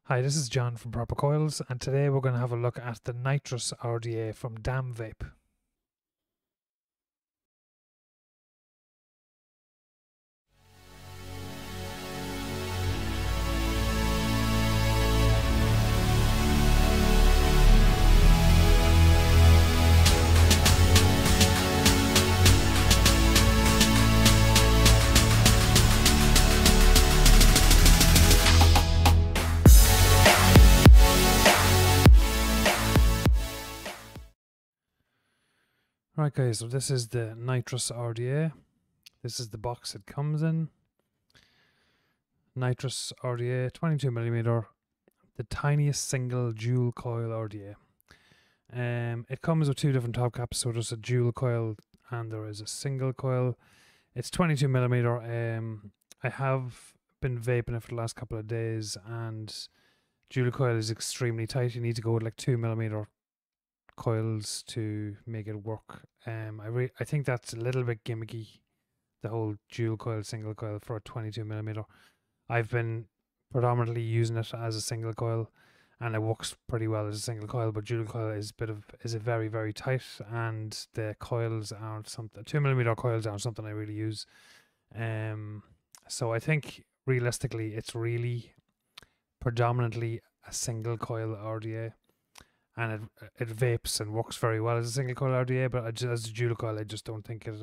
Hi, this is John from Proper Coils, and today we're going to have a look at the Nitrous RDA from Damn Vape. Right guys, so this is the Nitrous RDA. This is the box it comes in. Nitrous RDA 22mm, the tiniest single dual coil RDA. It comes with two different top caps, so there's a dual coil and there is a single coil. It's 22mm. I have been vaping it for the last couple of days, and dual coil is extremely tight. You need to go with like 2mm coils to make it work. I think that's a little bit gimmicky, the whole dual coil single coil for a 22mm. I've been predominantly using it as a single coil, and it works pretty well as a single coil, but dual coil is very, very tight, and the coils aren't something, 2mm coils aren't something I really use. So I think realistically it's really predominantly a single coil RDA, and it vapes and works very well as a single coil RDA, but as a dual coil I just don't think it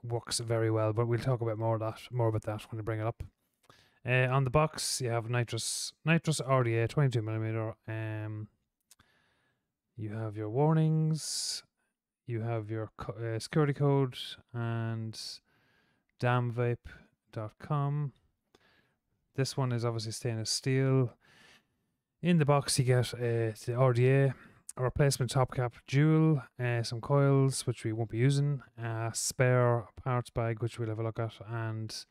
works very well. But we'll talk about more about that when I bring it up. On the box you have Nitrous RDA 22mm. You have your warnings, you have your security code, and damnvape.com. This one is obviously stainless steel. In the box you get the RDA, a replacement top cap dual, some coils which we won't be using, a spare parts bag which we'll have a look at, and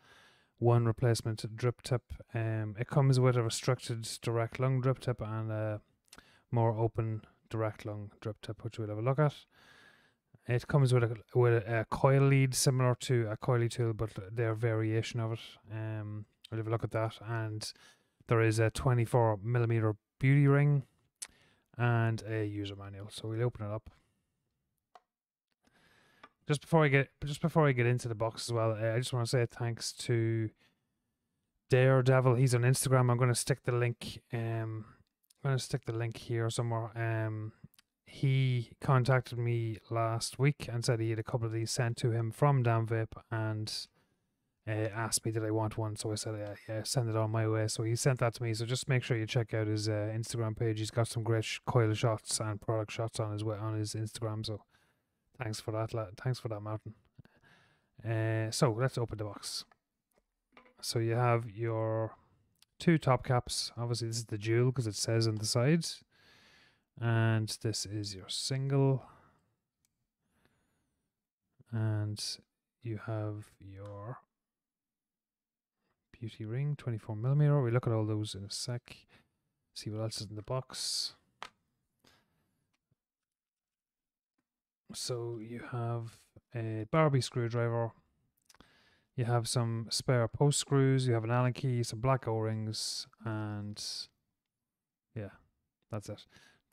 one replacement drip tip. It comes with a restricted direct lung drip tip and a more open direct lung drip tip which we'll have a look at. It comes with a coil lead similar to a coily tool, but their variation of it. We'll have a look at that, and there is a 24mm beauty ring and a user manual. So we'll open it up. Just before I get into the box as well, I just want to say thanks to Daredevil. He's on Instagram. I'm going to stick the link. Here somewhere. He contacted me last week and said he had a couple of these sent to him from Damn Vape, and asked me did I want one, so I said yeah, send it on my way. So he sent that to me, so just make sure you check out his Instagram page. He's got some great coil shots and product shots on his Instagram, so thanks for that, Martin. So let's open the box. So you have your two top caps. Obviously this is the dual because it says on the sides, and this is your single, and you have your beauty ring 24mm. We'll look at all those in a sec, see what else is in the box. So you have a Barbie screwdriver, you have some spare post screws, you have an Allen key, some black O-rings, and yeah, that's it.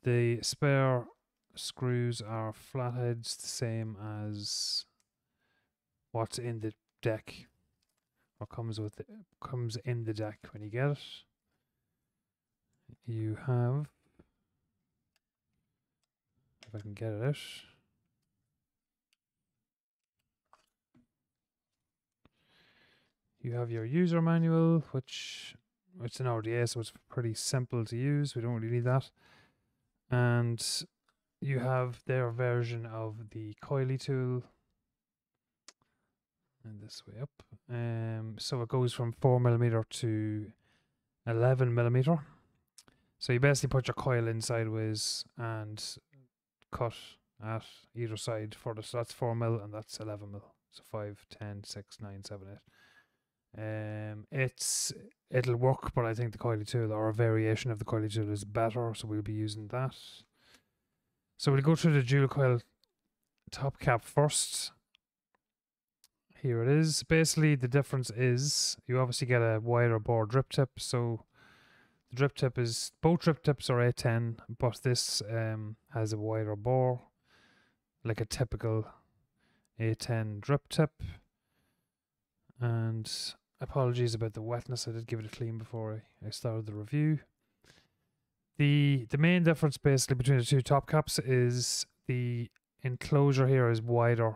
The spare screws are flatheads, the same as what's in the deck, or comes in the deck when you get it. You have, if I can get it out, you have your user manual, which it's an RDA, so it's pretty simple to use. We don't really need that. And you have their version of the coily tool, and this way up. So it goes from 4mm to 11mm. So you basically put your coil in sideways and cut at either side for this. So that's 4mm and that's 11mm. So 5, 10, 6, 9, 7, 8. It'll work, but I think the coily tool, or a variation of the coily tool, is better, so we'll be using that. So we'll go through the dual coil top cap first. Here it is. Basically the difference is you obviously get a wider bore drip tip, so The drip tip is, both drip tips are A10, but this has a wider bore, like a typical A10 drip tip. And apologies about the wetness, I did give it a clean before I started the review. The main difference basically between the two top caps is the enclosure here is wider.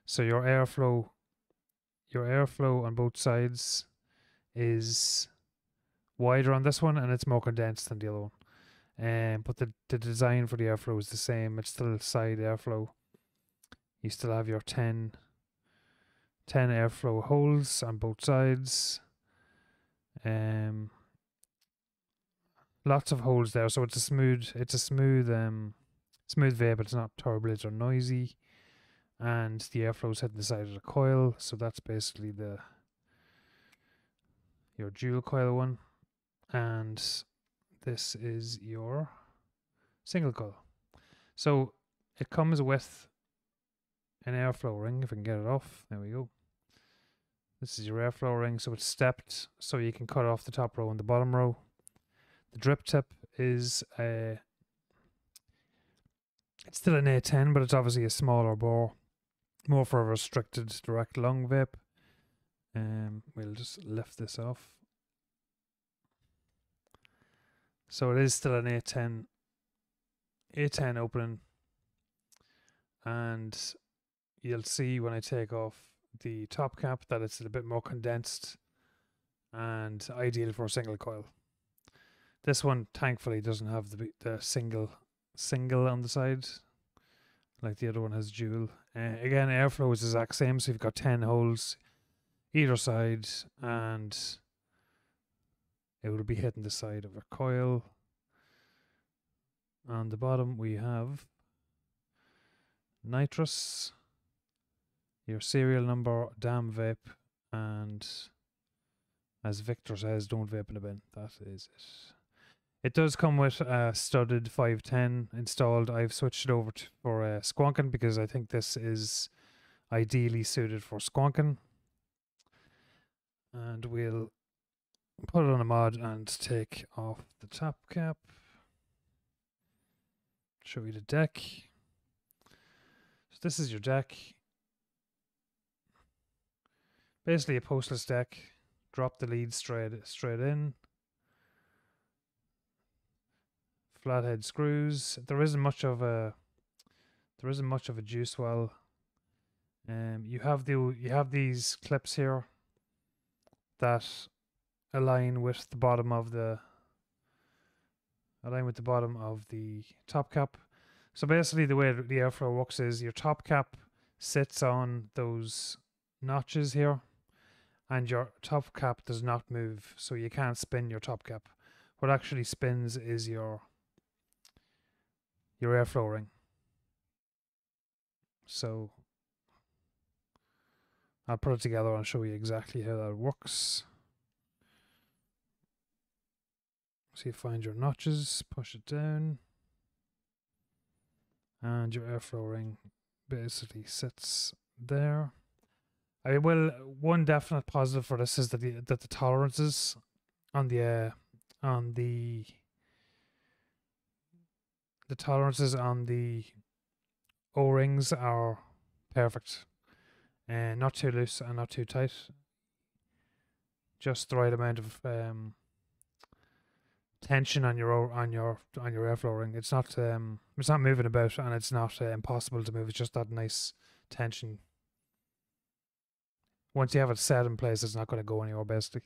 So your airflow on both sides is wider on this one, and it's more condensed than the other one. But the design for the airflow is the same. It's still side airflow. You still have your 10 airflow holes on both sides. Lots of holes there, so it's a smooth vape, but it's not turbulent or noisy. And the airflow's hitting the side of the coil, so that's basically your dual coil one. And this is your single coil. So it comes with an airflow ring, if I can get it off. There we go. This is your airflow ring, so it's stepped, so you can cut off the top row and the bottom row. The drip tip is it's still an A10, but it's obviously a smaller bore, more for a restricted direct lung vape. We'll just lift this off. So it is still an A10 opening, and you'll see when I take off the top cap that it's a bit more condensed and ideal for a single coil. This one thankfully doesn't have the single on the side like the other one has dual. Again, airflow is the exact same, so you've got 10 holes either side, and it will be hitting the side of a coil. On the bottom we have Nitrous, your serial number, Damn Vape, and as Victor says, don't vape in a bin. That is it. It does come with a studded 510 installed. I've switched it over for squonking because I think this is ideally suited for squonking. And we'll put it on a mod and take off the top cap. Show you the deck. So this is your deck. Basically a postless deck. Drop the lead straight in. Flathead screws. There isn't much of a juice well. You have these clips here that align with the bottom of the top cap. So basically the way the airflow works is your top cap sits on those notches here, and your top cap does not move, so you can't spin your top cap. What actually spins is your airflow ring. So I'll put it together and show you exactly how that works. So you find your notches, push it down, and your airflow ring basically sits there. One definite positive for this is that the tolerances on the tolerances on the O-rings are perfect, and not too loose and not too tight. Just the right amount of tension on your airflow ring. It's not moving about, and it's not impossible to move. It's just that nice tension. Once you have it set in place, it's not going to go anywhere basically.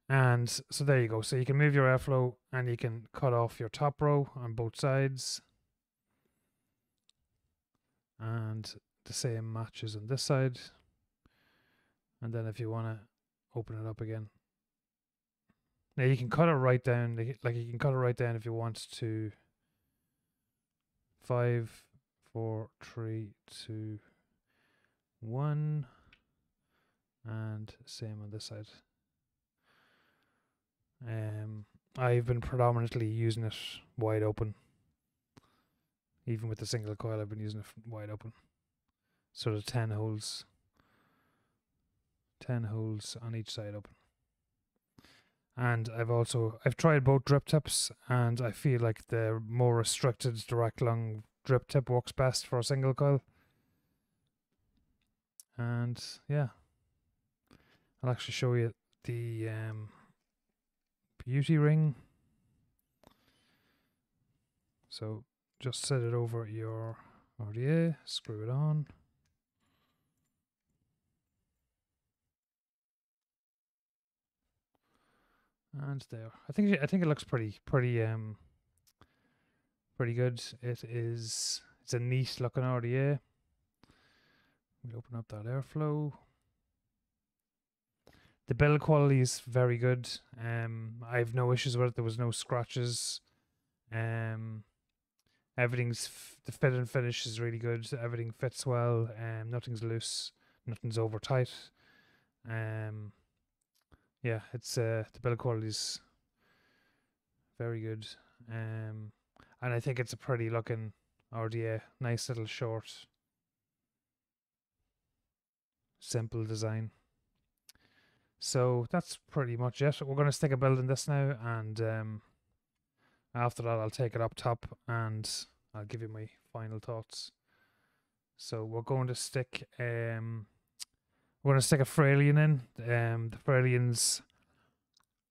And so there you go. So you can move your airflow, and you can cut off your top row on both sides. And the same matches on this side. And then if you want to open it up again. Now you can cut it right down. Like you can cut it right down if you want to. 5, 4, 3, 2, 1. And same on this side. I've been predominantly using it wide open. Even with the single coil, I've been using it wide open. So the 10 holes on each side open. And I've tried both drip tips, and I feel like the more restricted direct lung drip tip works best for a single coil. And yeah, I'll actually show you the beauty ring. So just set it over your RDA, screw it on. And there. I think it looks pretty good. It's a neat looking RDA. We open up that airflow. The build quality is very good. I have no issues with it. There was no scratches. Everything's the fit and finish is really good. Everything fits well. Nothing's loose. Nothing's over tight. Yeah, it's the build quality is very good. And I think it's a pretty looking RDA. Nice little short, simple design. So that's pretty much it. We're going to stick a build in this now, and after that I'll take it up top and I'll give you my final thoughts. So we're going to stick a Fralian in. The Fralians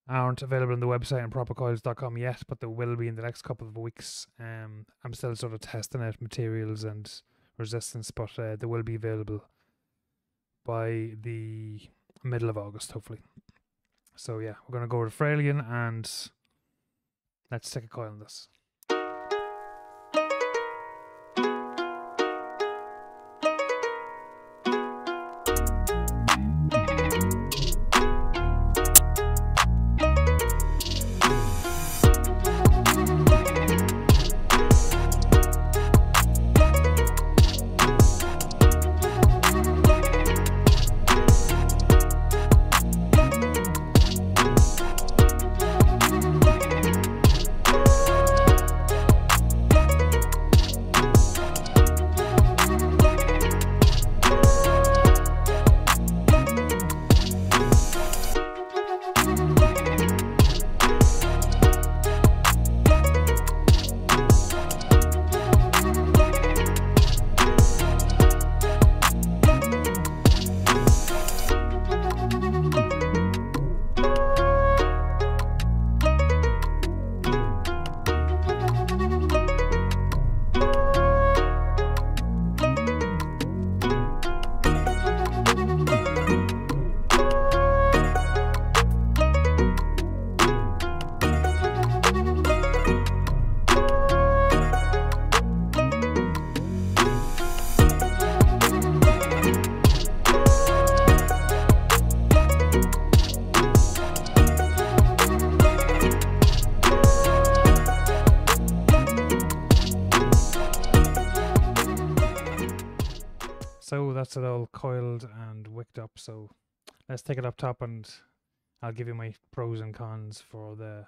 aren't available on the website on propercoils.com yet, but they will be in the next couple of weeks. I'm still sort of testing out materials and resistance, but they will be available by the middle of August, hopefully. So yeah, we're going to go with Fralian, and let's take a coil on this. So that's it all coiled and wicked up. So let's take it up top, and I'll give you my pros and cons for the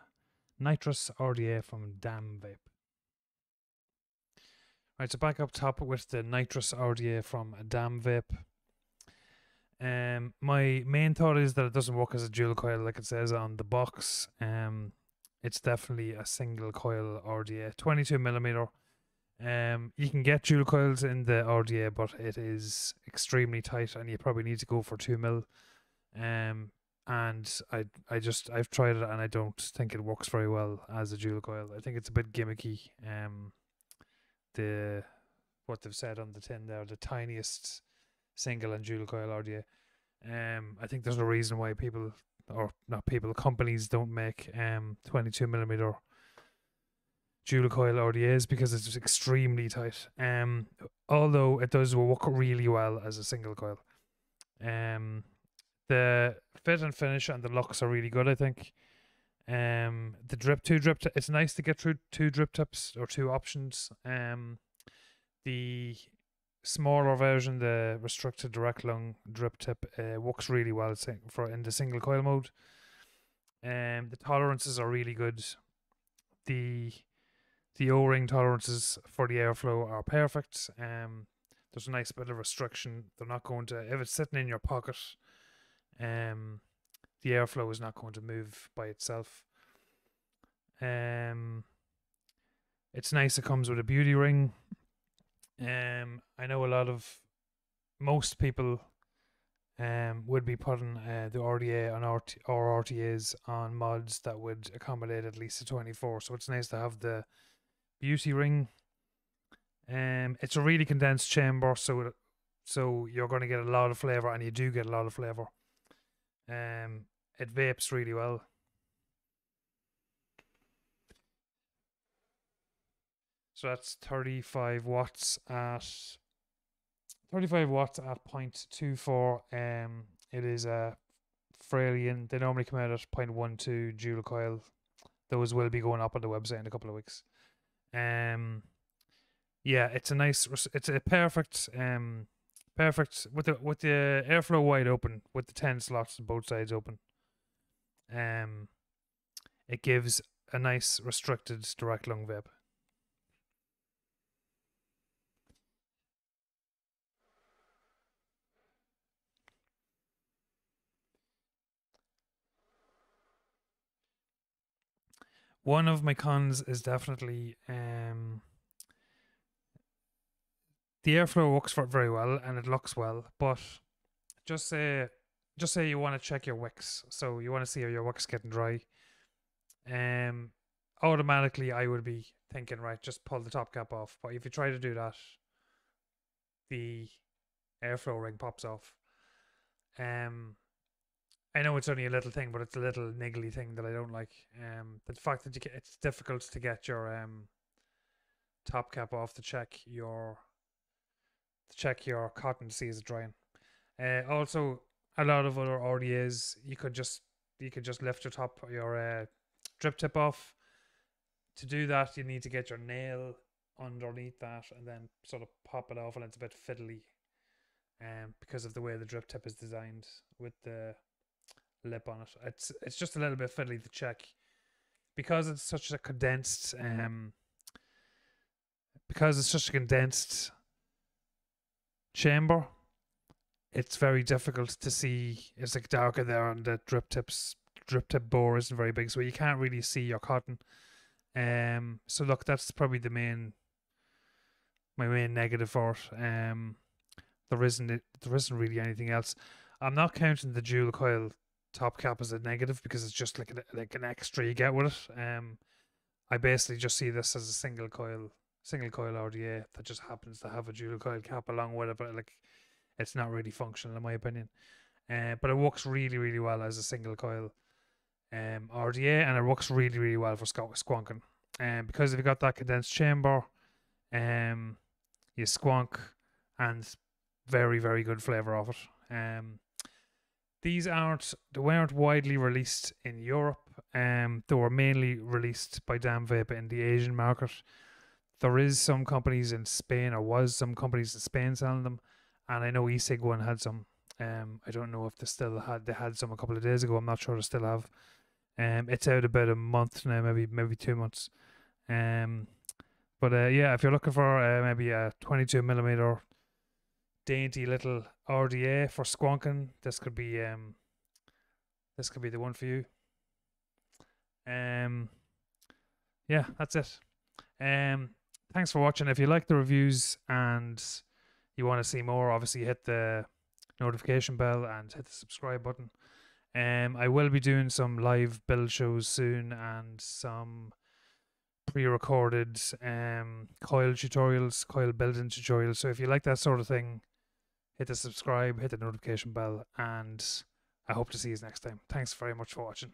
Nitrous RDA from Damn Vape. Right, so back up top with the Nitrous RDA from Damn Vape. My main thought is that it doesn't work as a dual coil like it says on the box. It's definitely a single coil RDA, 22mm. You can get dual coils in the RDA, but it is extremely tight, and you probably need to go for 2mm. And I've tried it, and I don't think it works very well as a dual coil. I think it's a bit gimmicky. What they've said on the tin there, the tiniest single and dual coil RDA. I think there's a reason why companies don't make 22mm dual coil RDAs, because it's just extremely tight. Although it does work really well as a single coil. The fit and finish and the locks are really good, I think. The it's nice to get through two drip tips or two options. The smaller version, the restricted direct lung drip tip, works really well in the single coil mode. The tolerances are really good. The O-ring tolerances for the airflow are perfect. There's a nice bit of restriction. They're not going to, if it's sitting in your pocket, the the airflow is not going to move by itself. It's nice. It comes with a beauty ring. I know most people would be putting the RDA on or RTAs on mods that would accommodate at least a 24. So it's nice to have the beauty ring. It's a really condensed chamber, so you're going to get a lot of flavor, and you do get a lot of flavor. It vapes really well. So that's 35 watts at 0.24. It is a Fralian. They normally come out at 0.12 dual coil. Those will be going up on the website in a couple of weeks. Yeah, it's a perfect with the airflow wide open, with the 10 slots on both sides open. It gives a nice restricted direct lung vape. One of my cons is definitely the airflow works very well and it looks well, but just say you want to check your wicks, so you want to see how your wick's getting dry. Automatically I would be thinking, right, just pull the top cap off. But if you try to do that, the airflow ring pops off. I know it's only a little thing, but it's a little niggly thing that I don't like. The fact that it's difficult to get your top cap off to check your cotton to see is it drying. Also, a lot of other RDAs, you could just lift your drip tip off. To do that, you need to get your nail underneath that and then sort of pop it off, and it's a bit fiddly. Because of the way the drip tip is designed with the lip on it, it's just a little bit fiddly to check because it's such a condensed chamber. It's very difficult to see. It's like darker there, and the drip tip bore isn't very big, so you can't really see your cotton. So look, that's probably my main negative for it. There isn't really anything else. I'm not counting the dual coil top cap as a negative because it's just like an extra you get with it. I basically just see this as a single coil RDA that just happens to have a dual coil cap along with it, but like it's not really functional in my opinion. But it works really, really well as a single coil RDA, and it works really, really well for squonking. Because if you got that condensed chamber, you squonk, and very, very good flavor of it. These weren't widely released in Europe. They were mainly released by Damn Vape in the Asian market. There is some companies in Spain, or was some companies in Spain selling them, and I know eSig one had some. I don't know if they had some a couple of days ago. I'm not sure they still have. It's out about a month now, maybe 2 months. But yeah, if you're looking for maybe a 22mm dainty little RDA for squonking, this could be the one for you. Yeah, that's it. Thanks for watching. If you like the reviews and you want to see more, obviously hit the notification bell and hit the subscribe button. I will be doing some live build shows soon and some pre-recorded coil tutorials, coil building tutorials. So if you like that sort of thing, hit the subscribe, hit the notification bell, and I hope to see you next time. Thanks very much for watching.